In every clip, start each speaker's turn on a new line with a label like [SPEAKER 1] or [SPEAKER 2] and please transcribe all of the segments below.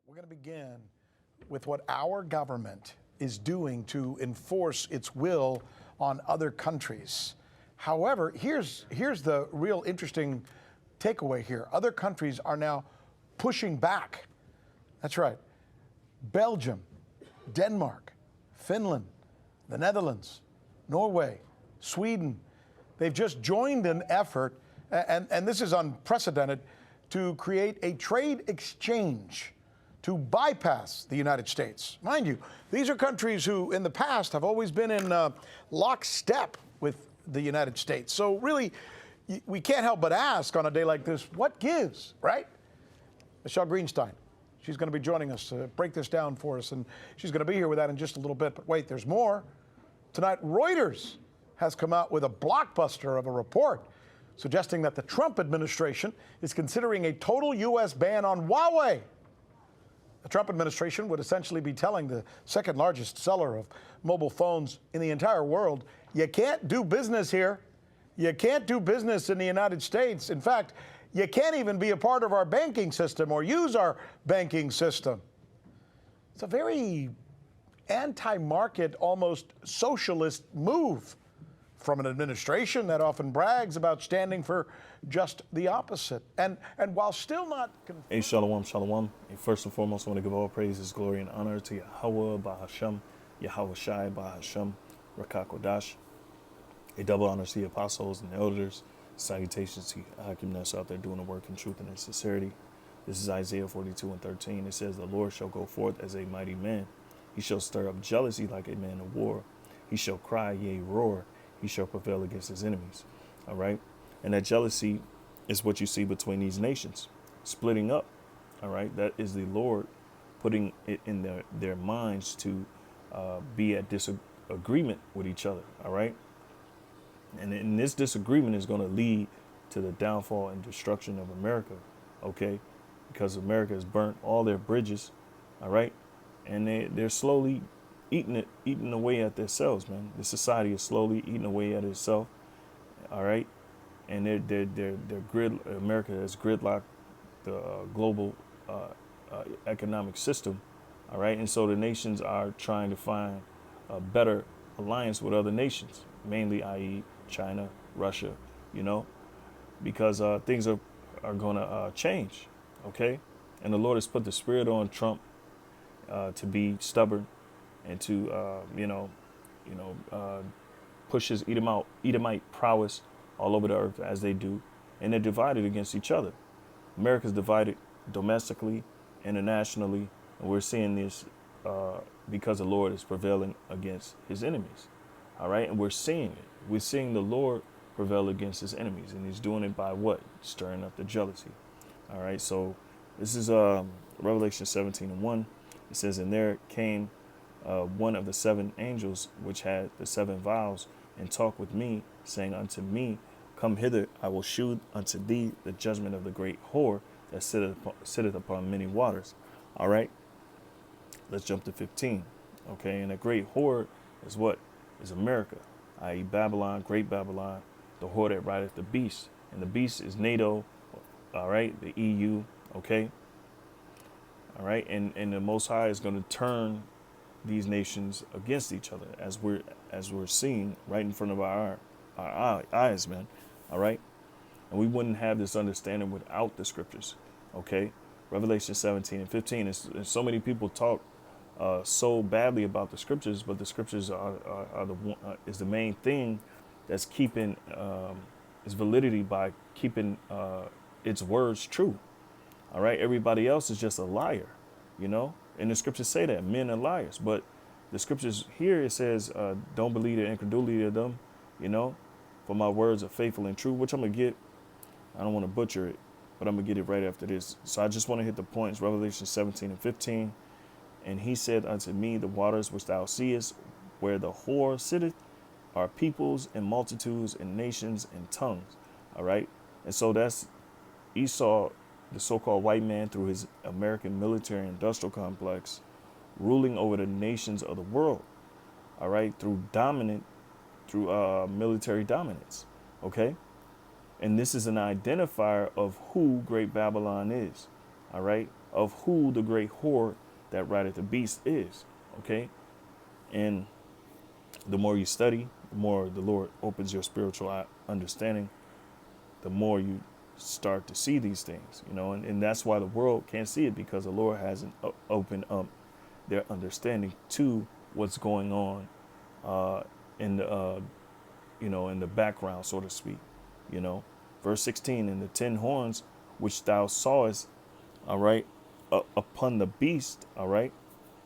[SPEAKER 1] We're going to begin with what our government is doing to enforce its will on other countries. However, here's the real interesting takeaway here. Other countries are now pushing back. That's right. Belgium, Denmark, Finland, the Netherlands, Norway, Sweden. They've just joined an effort, and this is unprecedented, to create a trade exchange to bypass the United States. Mind you, these are countries who in the past have always been in lockstep with the United States. So really, we can't help but ask on a day like this, what gives, right? Michelle Greenstein, she's going to be joining us to break this down for us, and she's going to be here with that in just a little bit. But wait, there's more. Tonight, Reuters has come out with a blockbuster of a report suggesting that the Trump administration is considering a total U.S. ban on Huawei. The Trump administration would essentially be telling the second largest seller of mobile phones in the entire world, you can't do business here. You can't do business in the United States. In fact, you can't even be a part of our banking system or use our banking system. It's a very anti-market, almost socialist move from an administration that often brags about standing for just the opposite. And while still not...
[SPEAKER 2] Hey, shalom, shalom. And first and foremost, I want to give all praises, glory, and honor to Yahweh Bahasham, Yahweh Shai Bahasham, Rakakodash. A double honor to the apostles and the elders. Salutations to Hakim that's out there doing the work in truth and in sincerity. This is Isaiah 42:13. It says, the Lord shall go forth as a mighty man. He shall stir up jealousy like a man of war. He shall cry, yea, roar. He shall prevail against his enemies. All right. And that jealousy is what you see between these nations splitting up. All right. That is the Lord putting it in their minds to be at disagreement with each other. All right. And this disagreement is going to lead to the downfall and destruction of America. OK, because America has burnt all their bridges. All right. And they're slowly eating away at themselves, man. The society is slowly eating away at itself. All right. And America has gridlocked the global economic system. All right. And so the nations are trying to find a better alliance with other nations, mainly, i.e. China, Russia, because things are going to change. OK, and the Lord has put the spirit on Trump to be stubborn and to, push his Edomite prowess all over the earth as they do. And they're divided against each other. America's divided domestically, internationally. And we're seeing this because the Lord is prevailing against his enemies. All right. And we're seeing it. We're seeing the Lord prevail against his enemies. And he's doing it by what? Stirring up the jealousy. All right. So this is Revelation 17:1. It says, and there came one of the seven angels which had the seven vials, and talked with me, saying unto me, come hither, I will shew unto thee the judgment of the great whore that sitteth upon many waters. All right, let's jump to 15. Okay, and a great whore is what? Is America, i.e. Babylon, great Babylon, the whore that rideth the beast. And the beast is NATO, all right, the EU, okay? All right, and the Most High is going to turn these nations against each other, as we're seeing right in front of our eyes, man. All right, and we wouldn't have this understanding without the scriptures. Okay, Revelation 17:15. And so many people talk so badly about the scriptures, but the scriptures is the main thing that's keeping its validity by keeping its words true. All right, everybody else is just a liar, And the scriptures say that men are liars, but the scriptures here, it says, don't believe the incredulity of them, for my words are faithful and true, which I'm going to get. I don't want to butcher it, but I'm going to get it right after this. So I just want to hit the points. Revelation 17:15. And he said unto me, the waters which thou seest, where the whore sitteth, are peoples and multitudes and nations and tongues. All right. And so that's Esau, the so-called white man, through his American military industrial complex, ruling over the nations of the world. All right. Through military dominance. OK. And this is an identifier of who Great Babylon is. All right. of who the great whore that rideth the beast is. Okay. And the more you study, the more the Lord opens your spiritual understanding, the more you start to see these things, and that's why the world can't see it, because the Lord hasn't opened up their understanding to what's going on in the in the background, so to speak. Verse 16, and the 10 horns which thou sawest, all right, upon the beast, all right,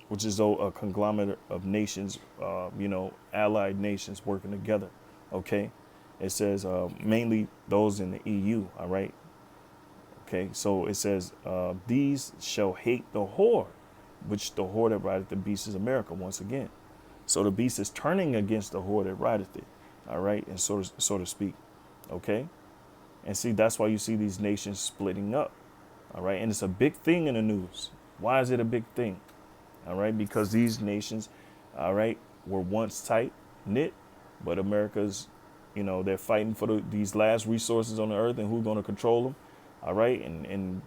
[SPEAKER 2] which is a conglomerate of nations, allied nations working together. Okay. It says mainly those in the EU. All right. Okay. So it says these shall hate the whore, which the whore that rideth the beast is America once again. So the beast is turning against the whore that rideth it. All right. And so to speak. Okay. And see, that's why you see these nations splitting up. All right. And it's a big thing in the news. Why is it a big thing? All right. Because these nations, all right, were once tight knit, but America's, they're fighting for these last resources on the earth and who's going to control them. All right. And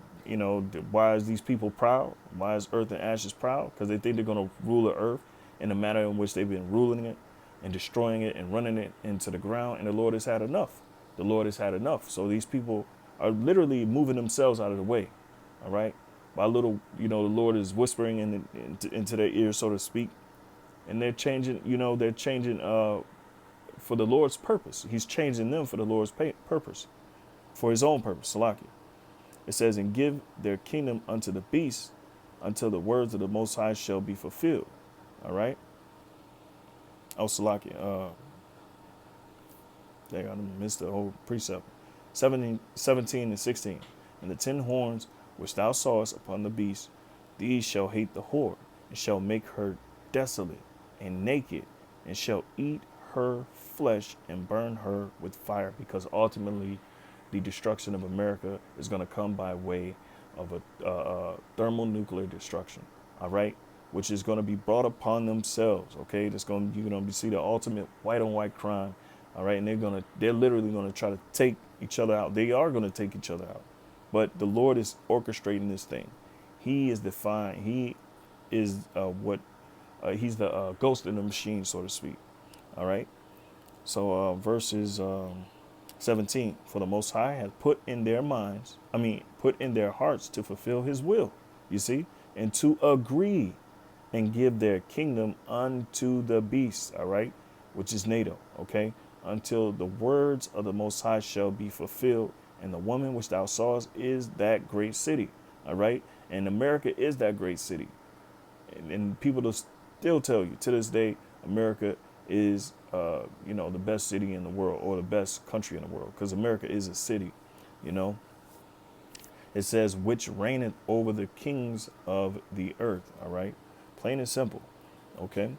[SPEAKER 2] why is these people proud? Why is Earth and Ashes proud? Because they think they're going to rule the earth in the manner in which they've been ruling it and destroying it and running it into the ground. And the Lord has had enough. The Lord has had enough. So these people are literally moving themselves out of the way. All right. By little, the Lord is whispering into their ears, so to speak. And they're changing, for the Lord's purpose. He's changing them for the Lord's purpose, for his own purpose. Salakia. It says, and give their kingdom unto the beast until the words of the Most High shall be fulfilled. All right. Oh, Salakia. I missed the whole precept. 17 and 16. And the 10 horns which thou sawest upon the beast, these shall hate the whore, and shall make her desolate and naked, and shall eat her flesh and burn her with fire, because ultimately the destruction of America is going to come by way of a thermonuclear destruction, all right, which is going to be brought upon themselves. Okay, you're going to see the ultimate white on white crime, all right, and they're literally going to try to take each other out. They are going to take each other out, but the Lord is orchestrating this thing. He is defined. He is he's the ghost in the machine, so to speak. All right. So verses 17, for the Most High hath put in their hearts to fulfill his will, you see, and to agree and give their kingdom unto the beast, all right, which is NATO, okay, until the words of the Most High shall be fulfilled. And the woman which thou sawest is that great city, all right, and America is that great city. And people will still tell you to this day, America is, the best city in the world, or the best country in the world, because America is a city, It says, which reigneth over the kings of the earth, all right? Plain and simple, okay?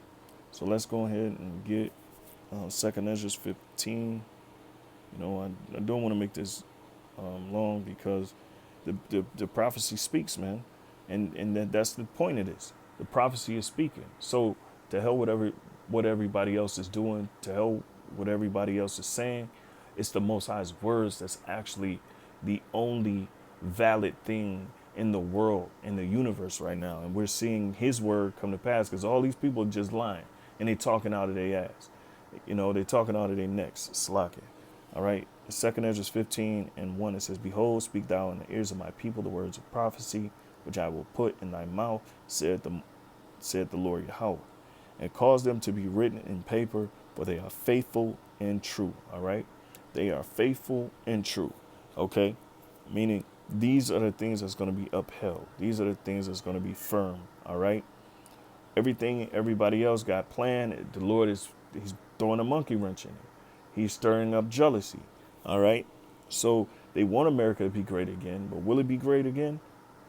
[SPEAKER 2] So let's go ahead and get 2nd Ezra 15. I don't want to make this long, because the prophecy speaks, man. And that's the point of this. The prophecy is speaking. So to hell what everybody else is doing, to hell what everybody else is saying, it's the Most High's words that's actually the only valid thing in the world, in the universe right now. And we're seeing his word come to pass, because all these people are just lying, and they talking out of their ass. They talking out of their necks. Slacking. All right. 2nd Ezra 15 and 1, it says, behold, speak thou in the ears of my people the words of prophecy, which I will put in thy mouth, said the Lord Yahweh, and cause them to be written in paper, for they are faithful and true. All right. They are faithful and true. Okay. Meaning these are the things that's going to be upheld. These are the things that's going to be firm. All right. Everything everybody else got planned, the Lord he's throwing a monkey wrench in it. He's stirring up jealousy. All right. So they want America to be great again, but will it be great again?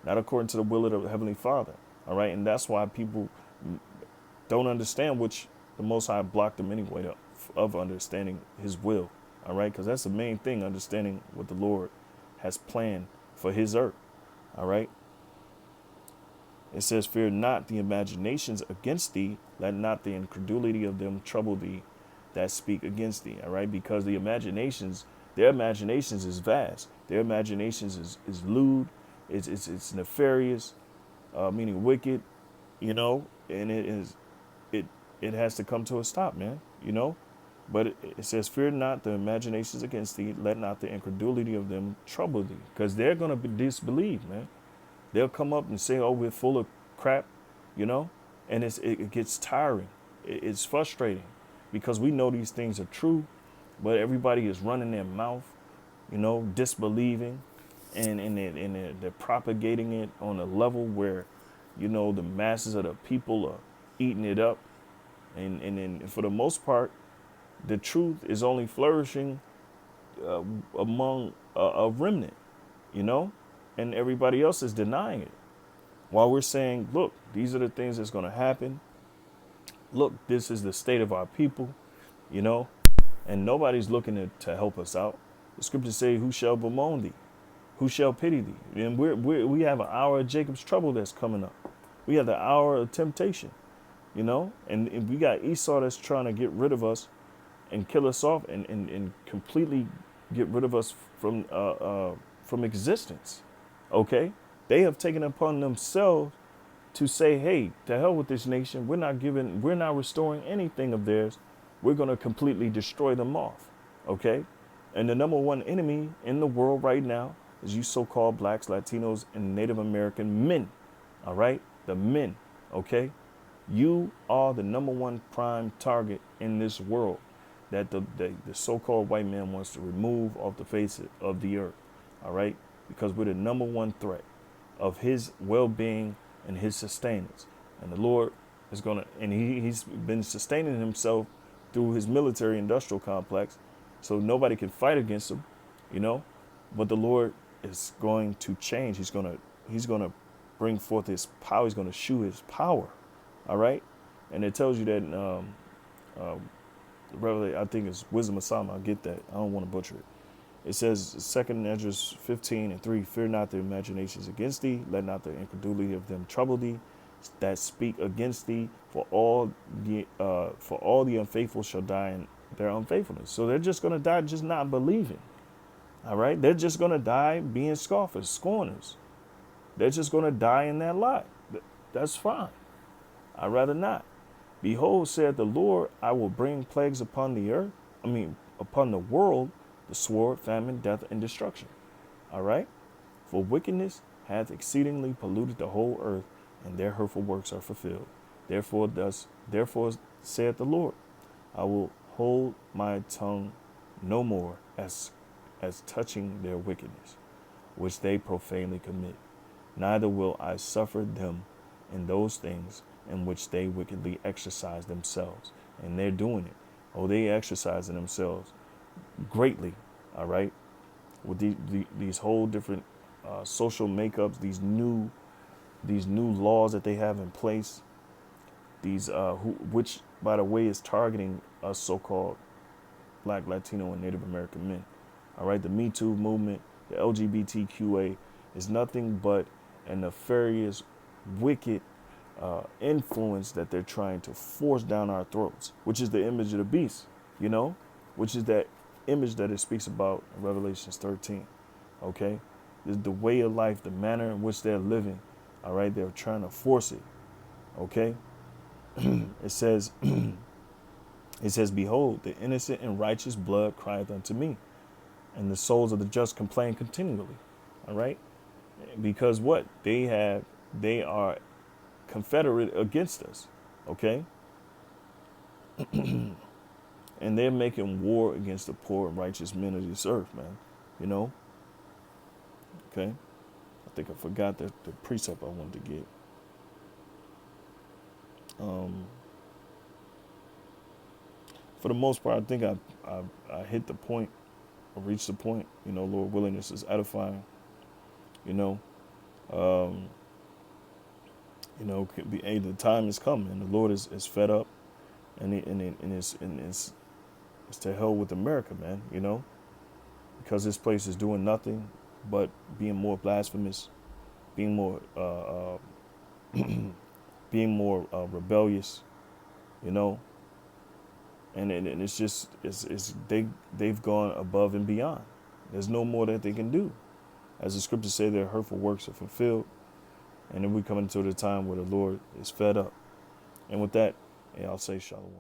[SPEAKER 2] Not according to the will of the Heavenly Father. All right. And that's why people don't understand, which the Most High blocked them anyway of understanding his will. All right. Because that's the main thing, understanding what the Lord has planned for his earth. All right. It says, fear not the imaginations against thee. Let not the incredulity of them trouble thee that speak against thee. All right. Because their imaginations is vast. Their imaginations is lewd. It's nefarious, meaning wicked, and it it has to come to a stop, man. But it says, "Fear not the imaginations against thee; let not the incredulity of them trouble thee," because they're gonna disbelieve, man. They'll come up and say, "Oh, we're full of crap," and it gets tiring. It's frustrating because we know these things are true, but everybody is running their mouth, disbelieving, and they're propagating it on a level where, the masses of the people are eating it up, and for the most part, the truth is only flourishing among a remnant, you know, and everybody else is denying it. While we're saying, look, these are the things that's going to happen. Look, this is the state of our people, and nobody's looking to help us out. The scriptures say, who shall bemoan thee? Who shall pity thee? And we have an hour of Jacob's trouble that's coming up. We have the hour of temptation, and we got Esau that's trying to get rid of us and kill us off and completely get rid of us from existence. Okay? They have taken upon themselves to say, hey, to hell with this nation. We're not restoring anything of theirs. We're going to completely destroy them off. Okay? And the number one enemy in the world right now is you so-called blacks, Latinos, and Native American men. All right? The men. Okay? You are the number one prime target in this world that the so-called white man wants to remove off the face of the earth. All right? Because we're the number one threat of his well-being and his sustenance. And the Lord is going to, and he's been sustaining himself through his military industrial complex. So nobody can fight against him, but the Lord is going to change. He's going to bring forth his power. He's going to shew his power. All right. And it tells you that, I think it's Wisdom of Solomon. I'll get that. I don't want to butcher it. It says, 2 Ezra 15:3, fear not the imaginations against thee, let not the incredulity of them trouble thee, that speak against thee, for all the unfaithful shall die in their unfaithfulness. So they're just going to die just not believing. All right? They're just going to die being scoffers, scorners. They're just going to die in that lie. That's fine. I'd rather not. Behold, said the Lord, I will bring plagues upon upon the world, the sword, famine, death, and destruction. All right? For wickedness hath exceedingly polluted the whole earth, and their hurtful works are fulfilled. Therefore saith the Lord, I will hold my tongue no more as touching their wickedness, which they profanely commit. Neither will I suffer them in those things in which they wickedly exercise themselves. And they're doing it. Oh, they exercising themselves greatly, all right, with these whole different social makeups, these new laws that they have in place, which by the way is targeting us so-called Black, Latino, and Native American men. All right, the Me Too movement, the LGBTQA is nothing but a nefarious, wicked influence that they're trying to force down our throats, which is the image of the beast, which is that image that it speaks about in Revelations 13. Okay, the way of life, the manner in which they're living. All right, they're trying to force it. Okay, it says, behold, the innocent and righteous blood crieth unto me, and the souls of the just complain continually. All right, because what they are confederate against us. Okay. And they're making war against the poor and righteous men of this earth, man. Okay. I think I forgot the precept I wanted to get. For the most part, I think I hit the point, or reached the point. Lord willing, this is edifying. The time is coming, and the Lord is fed up, and it's to hell with America, man. Because this place is doing nothing but being more blasphemous, being more rebellious, and it's just they've gone above and beyond. There's no more that they can do. as the scriptures say, their hurtful works are fulfilled. And then we come into the time where the Lord is fed up. And with that, I'll say shalom.